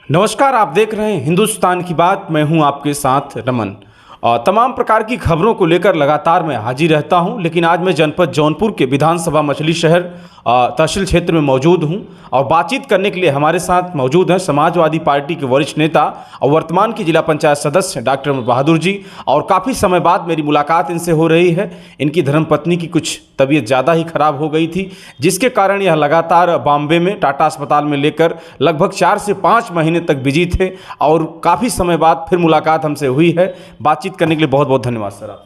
नमस्कार, आप देख रहे हैं हिंदुस्तान की बात। मैं हूं आपके साथ रमन। और तमाम प्रकार की खबरों को लेकर लगातार मैं हाजिर रहता हूं, लेकिन आज मैं जनपद जौनपुर के विधानसभा मछली शहर तहसील क्षेत्र में मौजूद हूं और बातचीत करने के लिए हमारे साथ मौजूद हैं समाजवादी पार्टी के वरिष्ठ नेता और वर्तमान के जिला पंचायत सदस्य डॉक्टर अमर बहादुर जी। और काफ़ी समय बाद मेरी मुलाकात इनसे हो रही है। इनकी धर्मपत्नी की कुछ तबीयत ज़्यादा ही खराब हो गई थी, जिसके कारण यह लगातार बॉम्बे में टाटा अस्पताल में लेकर लगभग 4 से 5 महीने तक बिजी थे और काफ़ी समय बाद फिर मुलाकात हमसे हुई है। बातचीत करने के लिए बहुत बहुत धन्यवाद सर।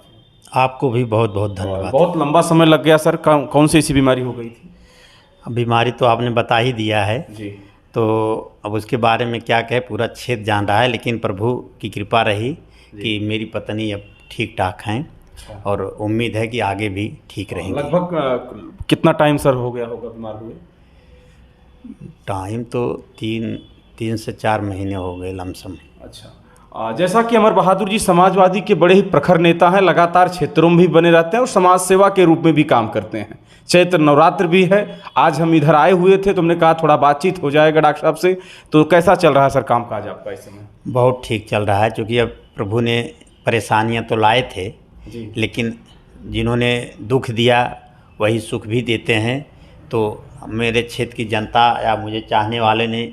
आपको भी बहुत बहुत धन्यवाद। बहुत लंबा समय लग गया सर। कौन सी ऐसी बीमारी हो गई थी? बीमारी तो आपने बता ही दिया है जी। तो अब उसके बारे में क्या कहे, पूरा क्षेत्र जान रहा है। लेकिन प्रभु की कृपा रही कि मेरी पत्नी अब ठीक ठाक हैं और उम्मीद है कि आगे भी ठीक रहेंगी। लगभग कितना टाइम सर हो गया होगा बीमार हुए? टाइम तो तीन से 4 महीने हो गए लमसम। अच्छा। जैसा कि अमर बहादुर जी समाजवादी के बड़े ही प्रखर नेता हैं, लगातार क्षेत्रों में भी बने रहते हैं और समाज सेवा के रूप में भी काम करते हैं। चैत्र नवरात्र भी है, आज हम इधर आए हुए थे तो हमने कहा थोड़ा बातचीत हो जाएगा डॉक्टर साहब से। तो कैसा चल रहा है सर कामकाज आपका इस समय? बहुत ठीक चल रहा है, क्योंकि अब प्रभु ने परेशानियां तो लाए थे जी। लेकिन जिन्होंने दुख दिया वही सुख भी देते हैं। तो मेरे क्षेत्र की जनता या मुझे चाहने वाले ने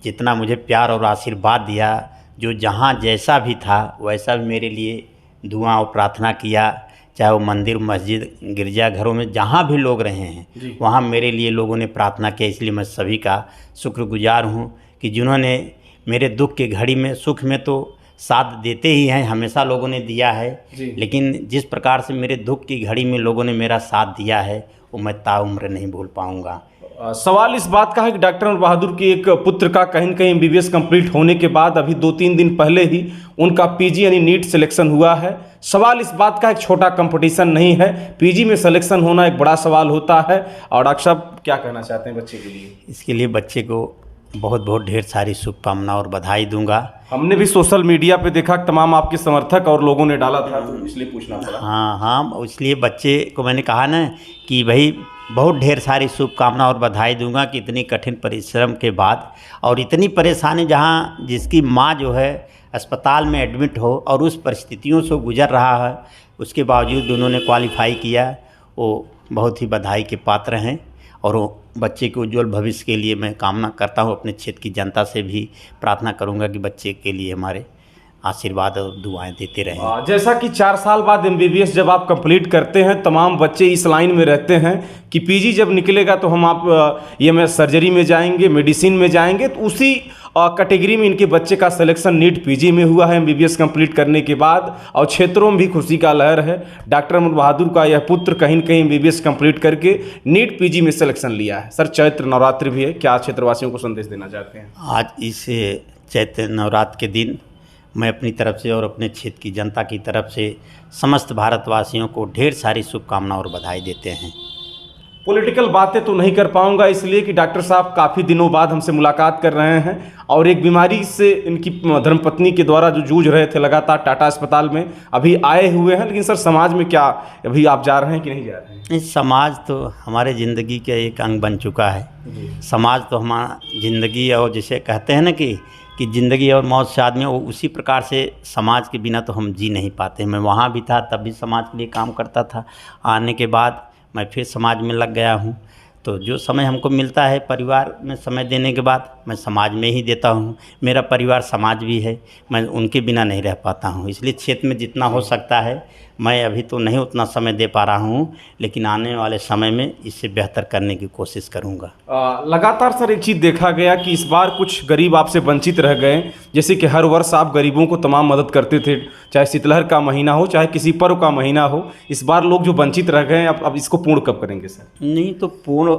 जितना मुझे प्यार और आशीर्वाद दिया, जो जहाँ जैसा भी था वैसा भी मेरे लिए दुआ और प्रार्थना किया, चाहे वो मंदिर मस्जिद गिरजाघरों में जहाँ भी लोग रहे हैं वहाँ मेरे लिए लोगों ने प्रार्थना किया। इसलिए मैं सभी का शुक्रगुजार हूँ कि जिन्होंने मेरे दुख के घड़ी में, सुख में तो साथ देते ही हैं, हमेशा लोगों ने दिया है, लेकिन जिस प्रकार से मेरे दुख की घड़ी में लोगों ने मेरा साथ दिया है वो मैं ताउम्र नहीं भूल पाऊँगा। सवाल इस बात का है कि डॉक्टर अमर बहादुर के एक पुत्र का कहीं न कहीं एमबीबीएस कंप्लीट होने के बाद अभी 2-3 दिन पहले ही उनका पीजी यानी नीट सिलेक्शन हुआ है। सवाल इस बात का एक छोटा कंपटीशन नहीं है, पीजी में सिलेक्शन होना एक बड़ा सवाल होता है। और डॉक्टर साहब क्या कहना चाहते हैं बच्चे के लिए? इसके लिए बच्चे को बहुत बहुत ढेर सारी शुभकामना और बधाई दूंगा। हमने भी सोशल मीडिया पे देखा तमाम आपके समर्थक और लोगों ने डाला था, तो इसलिए पूछना पड़ा। हाँ, इसलिए बच्चे को मैंने कहा ना कि भाई बहुत ढेर सारी शुभकामना और बधाई दूंगा कि इतनी कठिन परिश्रम के बाद और इतनी परेशानी, जहाँ जिसकी माँ जो है अस्पताल में एडमिट हो और उस परिस्थितियों से गुजर रहा है, उसके बावजूद उन्होंने क्वालिफाई किया, वो बहुत ही बधाई के पात्र हैं। और वो बच्चे के उज्जवल भविष्य के लिए मैं कामना करता हूँ, अपने क्षेत्र की जनता से भी प्रार्थना करूँगा कि बच्चे के लिए हमारे आशीर्वाद और दुआएं देते रहें। जैसा कि 4 साल बाद एमबीबीएस जब आप कंप्लीट करते हैं, तमाम बच्चे इस लाइन में रहते हैं कि पीजी जब निकलेगा तो हम आप ये में सर्जरी में जाएंगे, मेडिसिन में जाएंगे। तो उसी कैटेगरी में इनके बच्चे का सिलेक्शन नीट पीजी में हुआ है एमबीबीएस कंप्लीट करने के बाद, और क्षेत्रों में भी खुशी का लहर है। डॉक्टर अमर बहादुर का यह पुत्र कहीं न कहीं एमबीबीएस कंप्लीट करके नीट पीजी में सिलेक्शन लिया है। सर, चैत्र नवरात्र भी है, क्या क्षेत्रवासियों को संदेश देना चाहते हैं? आज इस चैत्र नवरात्र के दिन मैं अपनी तरफ से और अपने क्षेत्र की जनता की तरफ से समस्त भारतवासियों को ढेर सारी शुभकामना और बधाई देते हैं। पॉलिटिकल बातें तो नहीं कर पाऊंगा, इसलिए कि डॉक्टर साहब काफ़ी दिनों बाद हमसे मुलाकात कर रहे हैं और एक बीमारी से इनकी धर्मपत्नी के द्वारा जो जूझ रहे थे लगातार टाटा अस्पताल में, अभी आए हुए हैं। लेकिन सर, समाज में क्या अभी आप जा रहे हैं कि नहीं जा रहे हैं? समाज तो हमारे ज़िंदगी का एक अंग बन चुका है। समाज तो हमारा ज़िंदगी, और जिसे कहते हैं ना कि ज़िंदगी और मौत से आदमी, वो उसी प्रकार से समाज के बिना तो हम जी नहीं पाते। मैं वहाँ भी था तब भी समाज के लिए काम करता था, आने के बाद मैं फिर समाज में लग गया हूँ। तो जो समय हमको मिलता है परिवार में समय देने के बाद मैं समाज में ही देता हूँ। मेरा परिवार समाज भी है, मैं उनके बिना नहीं रह पाता हूँ। इसलिए क्षेत्र में जितना हो सकता है, मैं अभी तो नहीं उतना समय दे पा रहा हूँ, लेकिन आने वाले समय में इससे बेहतर करने की कोशिश करूँगा। लगातार सर एक चीज़ देखा गया कि इस बार कुछ गरीब आपसे वंचित रह गए। जैसे कि हर वर्ष आप गरीबों को तमाम मदद करते थे, चाहे शीतलहर का महीना हो, चाहे किसी पर्व का महीना हो। इस बार लोग जो वंचित रह गए, अब इसको पूर्ण कब करेंगे सर? नहीं तो पूर्ण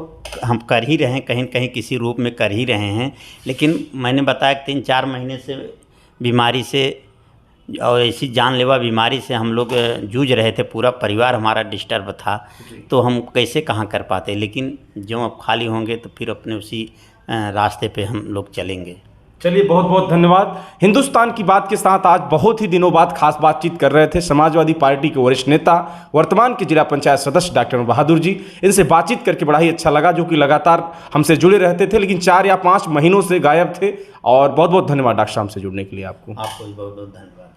हम कर ही रहे हैं, कहीं कहीं किसी रूप में कर ही रहे हैं। लेकिन मैंने बताया 3-4 महीने से बीमारी से और ऐसी जानलेवा बीमारी से हम लोग जूझ रहे थे, पूरा परिवार हमारा डिस्टर्ब था, तो हम कैसे कहाँ कर पाते। लेकिन जो अब खाली होंगे तो फिर अपने उसी रास्ते पे हम लोग चलेंगे। चलिए, बहुत बहुत धन्यवाद। हिंदुस्तान की बात के साथ आज बहुत ही दिनों बाद खास बातचीत कर रहे थे समाजवादी पार्टी के वरिष्ठ नेता, वर्तमान के जिला पंचायत सदस्य डॉक्टर बहादुर जी। इनसे बातचीत करके बड़ा ही अच्छा लगा, जो कि लगातार हमसे जुड़े रहते थे, लेकिन 4 या 5 महीनों से गायब थे। और बहुत बहुत धन्यवाद डॉक्टर साहब से जुड़ने के लिए आपको। आपको भी बहुत बहुत धन्यवाद।